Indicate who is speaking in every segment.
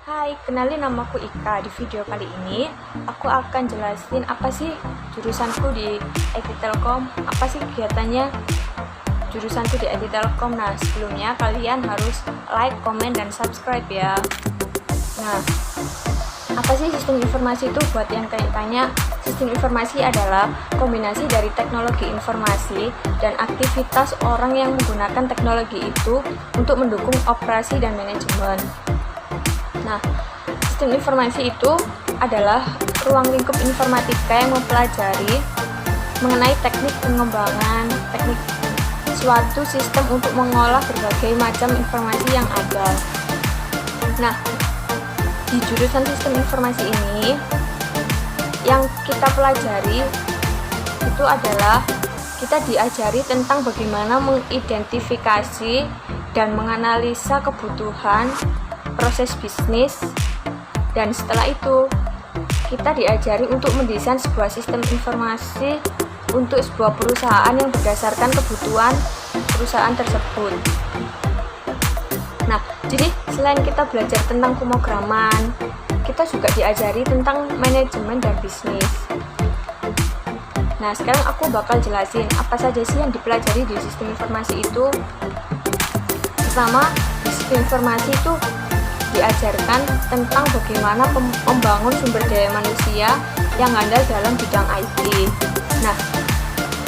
Speaker 1: Hai, kenalin namaku Ika. Di video kali ini, aku akan jelasin apa sih jurusanku di IT Telkom, apa sih kegiatannya jurusanku di IT Telkom. Nah, sebelumnya kalian harus like, komen, dan subscribe ya. Nah, apa sih sistem informasi itu? Buat yang tanya, sistem informasi adalah kombinasi dari teknologi informasi dan aktivitas orang yang menggunakan teknologi itu untuk mendukung operasi dan manajemen. Nah, sistem informasi itu adalah ruang lingkup informatika yang mempelajari mengenai teknik pengembangan teknik suatu sistem untuk mengolah berbagai macam informasi yang ada. Nah, di jurusan sistem informasi ini yang kita pelajari itu adalah kita diajari tentang bagaimana mengidentifikasi dan menganalisa kebutuhan proses bisnis, dan setelah itu kita diajari untuk mendesain sebuah sistem informasi untuk sebuah perusahaan yang berdasarkan kebutuhan perusahaan tersebut. Nah, jadi selain kita belajar tentang pemrograman, kita juga diajari tentang manajemen dan bisnis. Nah, sekarang aku bakal jelasin apa saja sih yang dipelajari di sistem informasi itu. Pertama, di sistem informasi itu diajarkan tentang bagaimana membangun sumber daya manusia yang andal dalam bidang IT. Nah,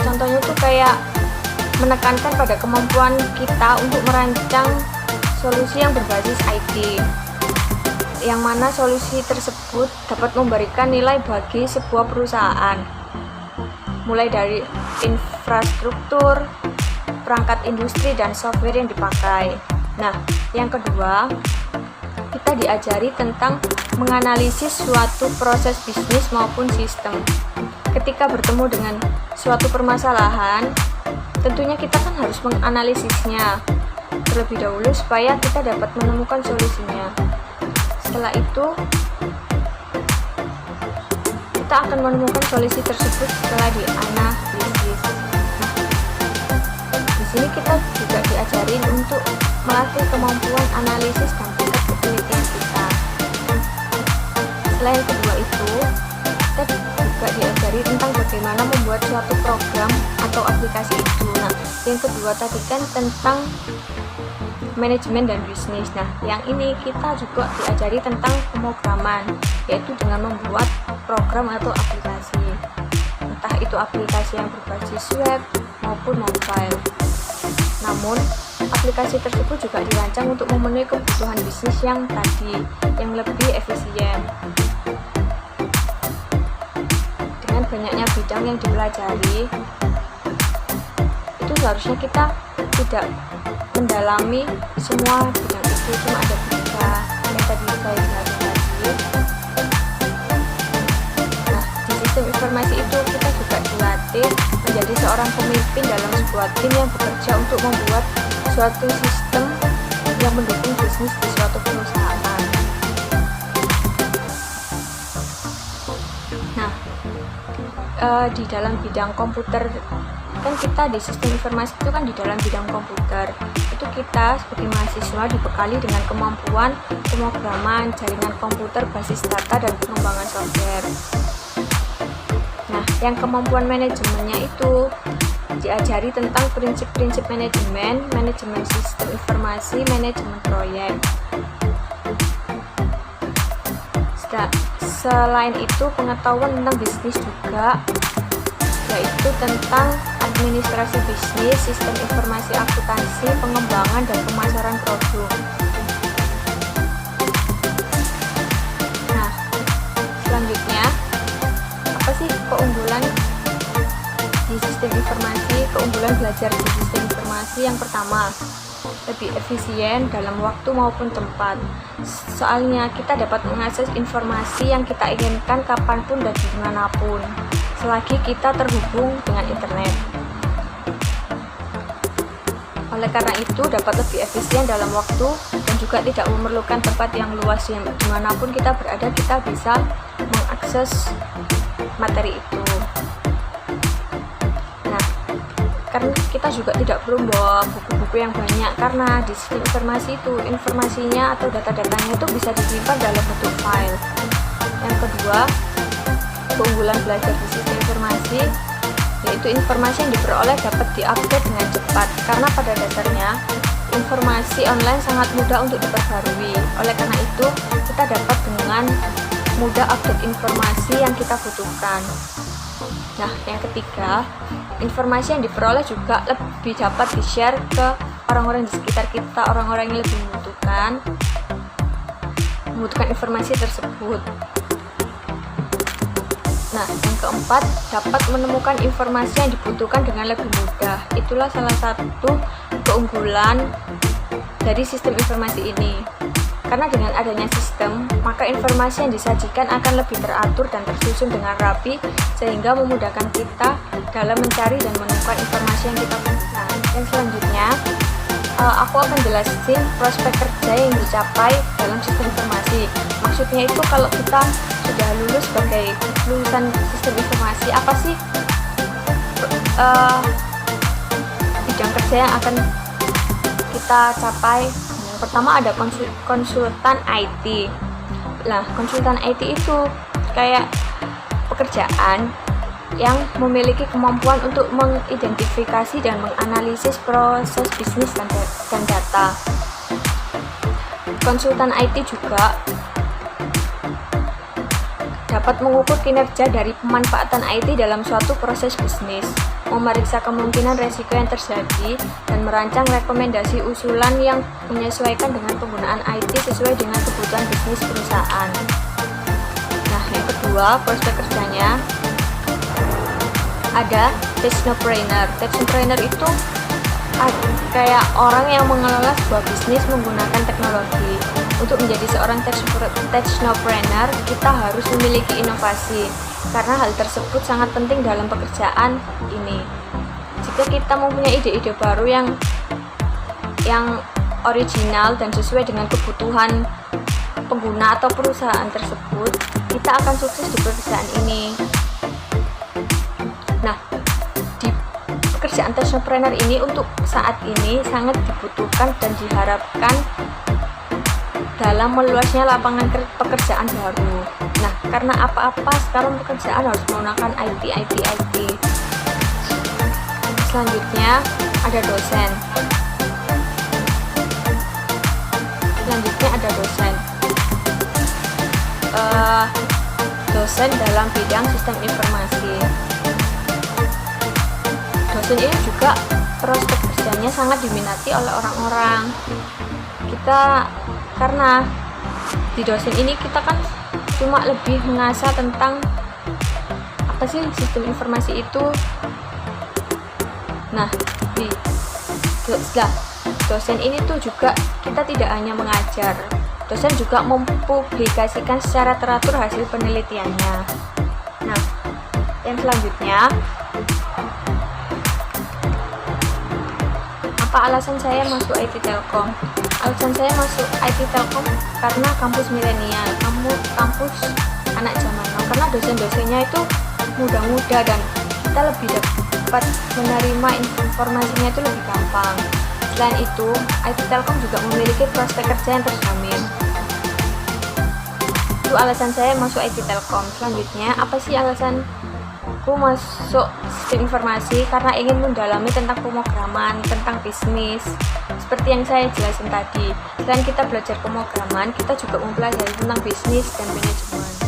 Speaker 1: contohnya tuh kayak menekankan pada kemampuan kita untuk merancang solusi yang berbasis IT, yang mana solusi tersebut dapat memberikan nilai bagi sebuah perusahaan, mulai dari infrastruktur, perangkat industri, dan software yang dipakai. Nah, yang kedua, kita diajari tentang menganalisis suatu proses bisnis maupun sistem. Ketika bertemu dengan suatu permasalahan, tentunya kita kan harus menganalisisnya terlebih dahulu supaya kita dapat menemukan solusinya. Setelah itu, kita akan menemukan solusi tersebut setelah dianalisis. Nah, di sini kita juga diajarin untuk melatih kemampuan analisis dan tingkat ketelitian kita. Selain kedua itu, kita juga diajari tentang bagaimana membuat suatu program atau aplikasi itu. Nah, yang kedua tadi kan tentang manajemen dan bisnis. Nah, yang ini kita juga diajari tentang pemrograman, yaitu dengan membuat program atau aplikasi, entah itu aplikasi yang berbasis web maupun mobile. Namun, aplikasi tersebut juga dirancang untuk memenuhi kebutuhan bisnis yang lebih efisien. Dengan banyaknya bidang yang dipelajari, itu seharusnya kita tidak mendalami semua bidang itu, cuma ada 3 yang tadi saya jelaskan tadi. Nah, di sistem informasi itu kita juga dilatih menjadi seorang pemimpin dalam sebuah tim yang bekerja untuk membuat suatu sistem yang mendukung bisnis di suatu perusahaan. Nah, di dalam bidang komputer, kan kita di sistem informasi itu kan di dalam bidang komputer itu kita sebagai mahasiswa dibekali dengan kemampuan pemrograman, jaringan komputer, basis data, dan pengembangan software. Nah, yang kemampuan manajemennya itu diajari tentang prinsip-prinsip manajemen, manajemen sistem informasi, manajemen proyek. Selain itu, pengetahuan tentang bisnis juga, yaitu tentang administrasi bisnis, sistem informasi akuntansi, pengembangan dan pemasaran produk. Nah, selanjutnya, apa sih keunggulan di sistem informasi? Keunggulan belajar di sistem informasi yang pertama, lebih efisien dalam waktu maupun tempat. Soalnya kita dapat mengakses informasi yang kita inginkan kapanpun dan dimanapun, selagi kita terhubung dengan internet. Oleh karena itu dapat lebih efisien dalam waktu dan juga tidak memerlukan tempat yang luas, yang dimanapun kita berada kita bisa mengakses materi itu. Nah, karena kita juga tidak perlu bawa buku-buku yang banyak, karena di sistem informasi itu informasinya atau data-datanya itu bisa disimpan dalam bentuk file. Yang kedua, keunggulan belajar di sistem informasi yaitu informasi yang diperoleh dapat diupdate dengan cepat, karena pada dasarnya informasi online sangat mudah untuk diperbarui. Oleh karena itu, kita dapat dengan mudah update informasi yang kita butuhkan. Nah, yang ketiga, informasi yang diperoleh juga lebih dapat di-share ke orang-orang di sekitar kita, orang-orang yang lebih membutuhkan informasi tersebut. Nah, yang keempat, dapat menemukan informasi yang dibutuhkan dengan lebih mudah. Itulah salah satu keunggulan dari sistem informasi ini. Karena dengan adanya sistem, maka informasi yang disajikan akan lebih teratur dan tersusun dengan rapi, sehingga memudahkan kita dalam mencari dan menemukan informasi yang kita butuhkan. Yang selanjutnya, aku akan jelasin prospek kerja yang dicapai dalam sistem informasi. Maksudnya itu kalau kita sudah lulus sebagai lulusan sistem informasi, apa sih bidang kerja yang akan kita capai? Yang pertama ada konsultan IT. Nah, konsultan IT itu kayak pekerjaan yang memiliki kemampuan untuk mengidentifikasi dan menganalisis proses bisnis dan data. Konsultan IT juga dapat mengukur kinerja dari pemanfaatan IT dalam suatu proses bisnis, memeriksa kemungkinan resiko yang terjadi, dan merancang rekomendasi usulan yang menyesuaikan dengan penggunaan IT sesuai dengan kebutuhan bisnis perusahaan. Nah, yang kedua, prospek kerjanya ada technopreneur. Technopreneur itu kayak orang yang mengelola sebuah bisnis menggunakan teknologi. Untuk menjadi seorang technopreneur, kita harus memiliki inovasi, karena hal tersebut sangat penting dalam pekerjaan ini. Jika kita mempunyai ide-ide baru yang original dan sesuai dengan kebutuhan pengguna atau perusahaan tersebut, kita akan sukses di pekerjaan ini. Nah, di pekerjaan technopreneur ini untuk saat ini sangat dibutuhkan dan diharapkan dalam meluasnya lapangan pekerjaan baru. Nah, karena apa-apa sekarang pekerjaan harus menggunakan IT. Selanjutnya ada dosen. Dosen dalam bidang sistem informasi. Dosen ini juga prospek kerjanya sangat diminati oleh orang-orang. Karena di dosen ini kita kan cuma lebih mengasah tentang apa sih sistem informasi itu. Nah, di dosen ini tuh juga kita tidak hanya mengajar, dosen juga mempublikasikan secara teratur hasil penelitiannya. Nah, yang selanjutnya, apa alasan saya masuk IT Telkom? Alasan saya masuk IT Telkom karena kampus milenial, kampus anak zaman now. Karena dosen-dosennya itu muda-muda dan kita lebih dapat menerima informasinya itu lebih gampang. Selain itu, IT Telkom juga memiliki prospek kerja yang terjamin. Itu alasan saya masuk IT Telkom. Selanjutnya, apa sih alasanku masuk sistem informasi? Karena ingin mendalami tentang pemrograman, tentang bisnis. Seperti yang saya jelasin tadi, selain kita belajar pemrograman, kita juga mempelajari tentang bisnis dan manajemen.